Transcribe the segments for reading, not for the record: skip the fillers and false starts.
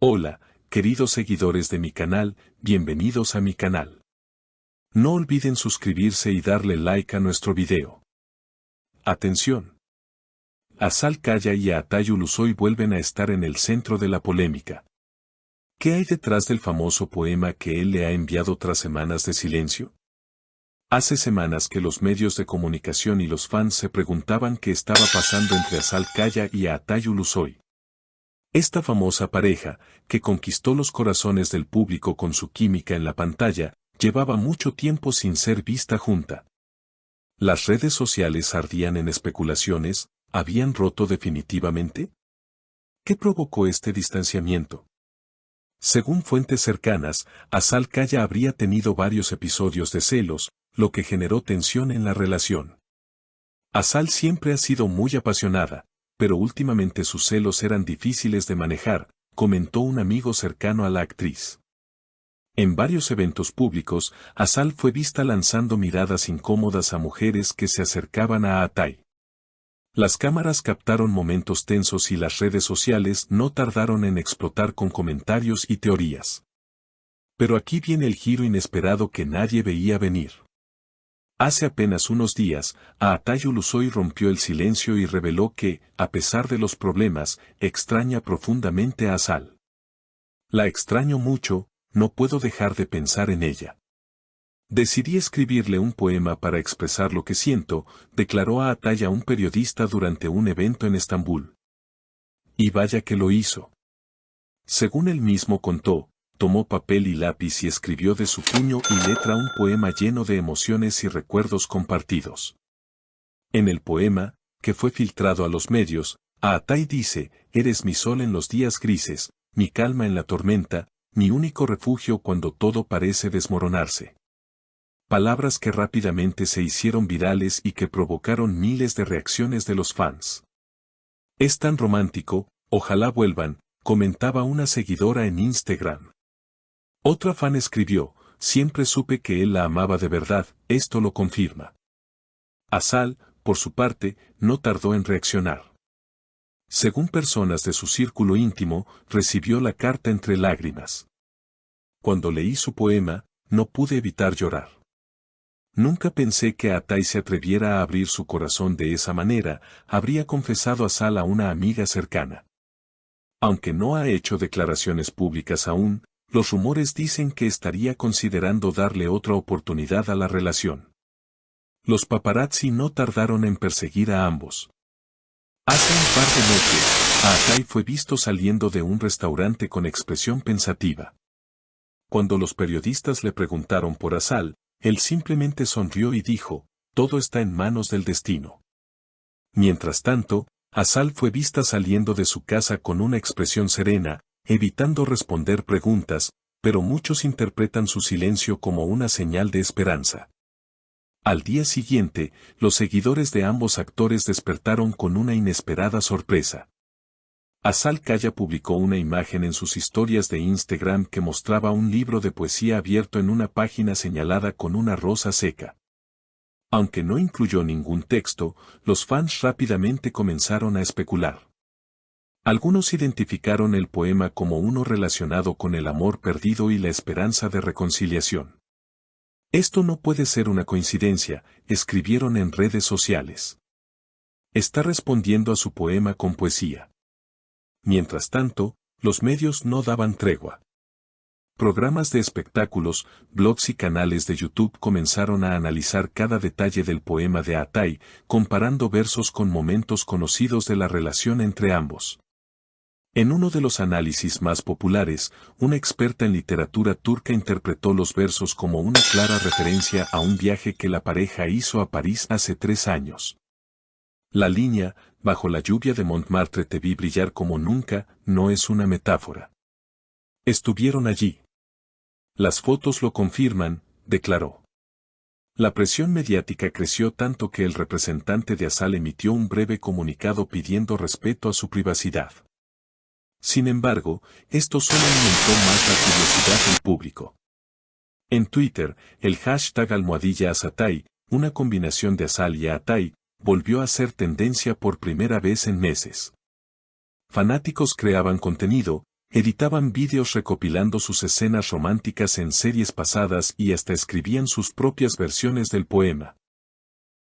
Hola, queridos seguidores de mi canal, bienvenidos a mi canal. No olviden suscribirse y darle like a nuestro video. Atención. Azal Kaya y Atay Ulusoy vuelven a estar en el centro de la polémica. ¿Qué hay detrás del famoso poema que él le ha enviado tras semanas de silencio? Hace semanas que los medios de comunicación y los fans se preguntaban qué estaba pasando entre Azal Kaya y Atay Ulusoy. Esta famosa pareja, que conquistó los corazones del público con su química en la pantalla, llevaba mucho tiempo sin ser vista junta. Las redes sociales ardían en especulaciones. ¿Habían roto definitivamente? ¿Qué provocó este distanciamiento? Según fuentes cercanas, Azal Kaya habría tenido varios episodios de celos, lo que generó tensión en la relación. Azal siempre ha sido muy apasionada, pero últimamente sus celos eran difíciles de manejar, comentó un amigo cercano a la actriz. En varios eventos públicos, Azal fue vista lanzando miradas incómodas a mujeres que se acercaban a Atay. Las cámaras captaron momentos tensos y las redes sociales no tardaron en explotar con comentarios y teorías. Pero aquí viene el giro inesperado que nadie veía venir. Hace apenas unos días, Atay Ulusoy rompió el silencio y reveló que, a pesar de los problemas, extraña profundamente a Azal. La extraño mucho, no puedo dejar de pensar en ella. Decidí escribirle un poema para expresar lo que siento, declaró a Atay a un periodista durante un evento en Estambul. Y vaya que lo hizo. Según él mismo contó, tomó papel y lápiz y escribió de su puño y letra un poema lleno de emociones y recuerdos compartidos. En el poema, que fue filtrado a los medios, Atay dice: «Eres mi sol en los días grises, mi calma en la tormenta, mi único refugio cuando todo parece desmoronarse». Palabras que rápidamente se hicieron virales y que provocaron miles de reacciones de los fans. «Es tan romántico, ojalá vuelvan», comentaba una seguidora en Instagram. Otra fan escribió: «Siempre supe que él la amaba de verdad, esto lo confirma». Azal, por su parte, no tardó en reaccionar. Según personas de su círculo íntimo, recibió la carta entre lágrimas. «Cuando leí su poema, no pude evitar llorar. Nunca pensé que Atay se atreviera a abrir su corazón de esa manera», habría confesado Azal a una amiga cercana. Aunque no ha hecho declaraciones públicas aún, los rumores dicen que estaría considerando darle otra oportunidad a la relación. Los paparazzi no tardaron en perseguir a ambos. Hace un par de noches, Atay fue visto saliendo de un restaurante con expresión pensativa. Cuando los periodistas le preguntaron por Azal, él simplemente sonrió y dijo: «Todo está en manos del destino». Mientras tanto, Azal fue vista saliendo de su casa con una expresión serena, evitando responder preguntas, pero muchos interpretan su silencio como una señal de esperanza. Al día siguiente, los seguidores de ambos actores despertaron con una inesperada sorpresa. Azal Kaya publicó una imagen en sus historias de Instagram que mostraba un libro de poesía abierto en una página señalada con una rosa seca. Aunque no incluyó ningún texto, los fans rápidamente comenzaron a especular. Algunos identificaron el poema como uno relacionado con el amor perdido y la esperanza de reconciliación. «Esto no puede ser una coincidencia», escribieron en redes sociales. «Está respondiendo a su poema con poesía». Mientras tanto, los medios no daban tregua. Programas de espectáculos, blogs y canales de YouTube comenzaron a analizar cada detalle del poema de Atay, comparando versos con momentos conocidos de la relación entre ambos. En uno de los análisis más populares, una experta en literatura turca interpretó los versos como una clara referencia a un viaje que la pareja hizo a París hace 3 años. La línea, «Bajo la lluvia de Montmartre te vi brillar como nunca», no es una metáfora. «Estuvieron allí. Las fotos lo confirman», declaró. La presión mediática creció tanto que el representante de Azal emitió un breve comunicado pidiendo respeto a su privacidad. Sin embargo, esto solo aumentó más la curiosidad del público. En Twitter, el hashtag #Azatay, una combinación de Azal y Atay, volvió a ser tendencia por primera vez en meses. Fanáticos creaban contenido, editaban vídeos recopilando sus escenas románticas en series pasadas y hasta escribían sus propias versiones del poema.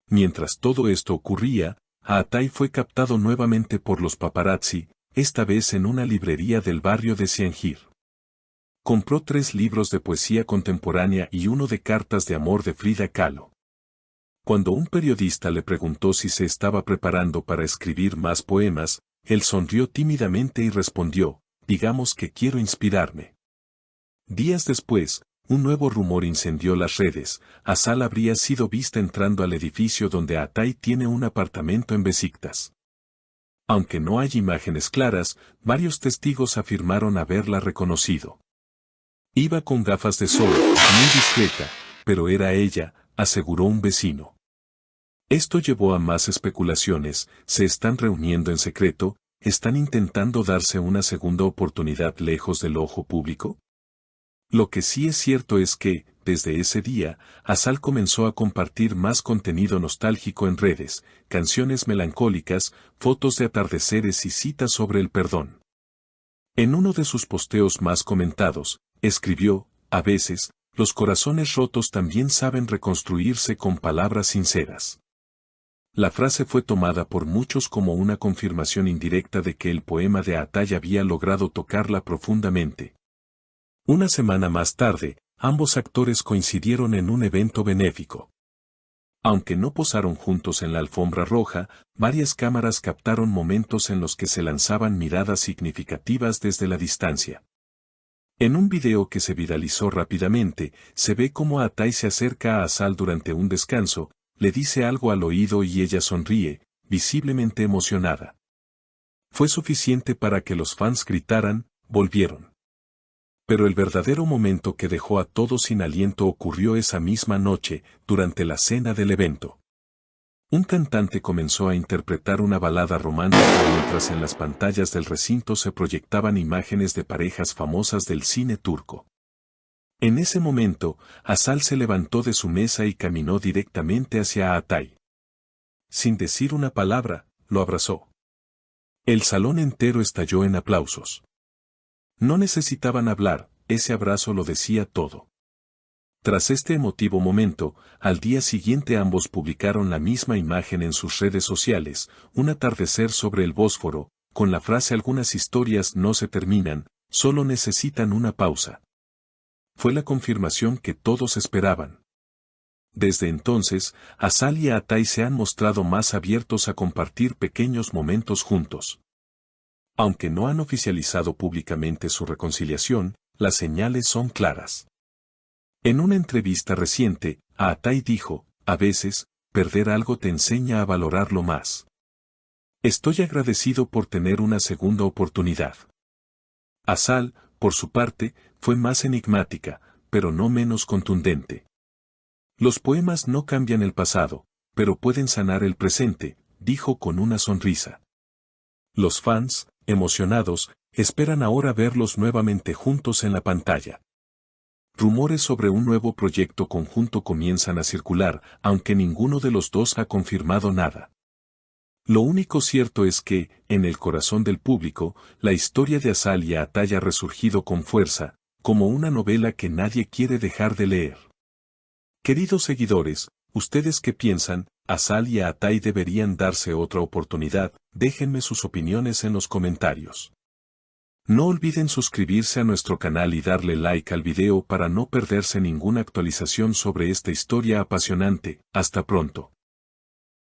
Mientras todo esto ocurría, Atai fue captado nuevamente por los paparazzi, esta vez en una librería del barrio de Siangir. Compró 3 libros de poesía contemporánea y uno de cartas de amor de Frida Kahlo. Cuando un periodista le preguntó si se estaba preparando para escribir más poemas, él sonrió tímidamente y respondió, digamos que quiero inspirarme. Días después, un nuevo rumor incendió las redes. Asal habría sido vista entrando al edificio donde Atai tiene un apartamento en Besiktas. Aunque no hay imágenes claras, varios testigos afirmaron haberla reconocido. Iba con gafas de sol, muy discreta, pero era ella, aseguró un vecino. Esto llevó a más especulaciones. ¿Se están reuniendo en secreto? ¿Están intentando darse una segunda oportunidad lejos del ojo público? Lo que sí es cierto es que, desde ese día, Asal comenzó a compartir más contenido nostálgico en redes, canciones melancólicas, fotos de atardeceres y citas sobre el perdón. En uno de sus posteos más comentados, escribió, a veces, los corazones rotos también saben reconstruirse con palabras sinceras. La frase fue tomada por muchos como una confirmación indirecta de que el poema de Atai había logrado tocarla profundamente. Una semana más tarde, ambos actores coincidieron en un evento benéfico. Aunque no posaron juntos en la alfombra roja, varias cámaras captaron momentos en los que se lanzaban miradas significativas desde la distancia. En un video que se viralizó rápidamente, se ve cómo Atai se acerca a Asal durante un descanso, le dice algo al oído y ella sonríe, visiblemente emocionada. Fue suficiente para que los fans gritaran, volvieron. Pero el verdadero momento que dejó a todos sin aliento ocurrió esa misma noche, durante la cena del evento. Un cantante comenzó a interpretar una balada romántica mientras en las pantallas del recinto se proyectaban imágenes de parejas famosas del cine turco. En ese momento, Asal se levantó de su mesa y caminó directamente hacia Atai. Sin decir una palabra, lo abrazó. El salón entero estalló en aplausos. No necesitaban hablar, ese abrazo lo decía todo. Tras este emotivo momento, al día siguiente ambos publicaron la misma imagen en sus redes sociales, un atardecer sobre el Bósforo, con la frase algunas historias no se terminan, solo necesitan una pausa. Fue la confirmación que todos esperaban. Desde entonces, Asal y Atai se han mostrado más abiertos a compartir pequeños momentos juntos. Aunque no han oficializado públicamente su reconciliación, las señales son claras. En una entrevista reciente, Atai dijo, a veces, perder algo te enseña a valorarlo más. Estoy agradecido por tener una segunda oportunidad. Asal, por su parte, fue más enigmática, pero no menos contundente. Los poemas no cambian el pasado, pero pueden sanar el presente, dijo con una sonrisa. Los fans, emocionados, esperan ahora verlos nuevamente juntos en la pantalla. Rumores sobre un nuevo proyecto conjunto comienzan a circular, aunque ninguno de los dos ha confirmado nada. Lo único cierto es que, en el corazón del público, la historia de Asal y Atai ha resurgido con fuerza, como una novela que nadie quiere dejar de leer. Queridos seguidores, ¿ustedes qué piensan? ¿Asal y Atai deberían darse otra oportunidad? Déjenme sus opiniones en los comentarios. No olviden suscribirse a nuestro canal y darle like al video para no perderse ninguna actualización sobre esta historia apasionante. Hasta pronto.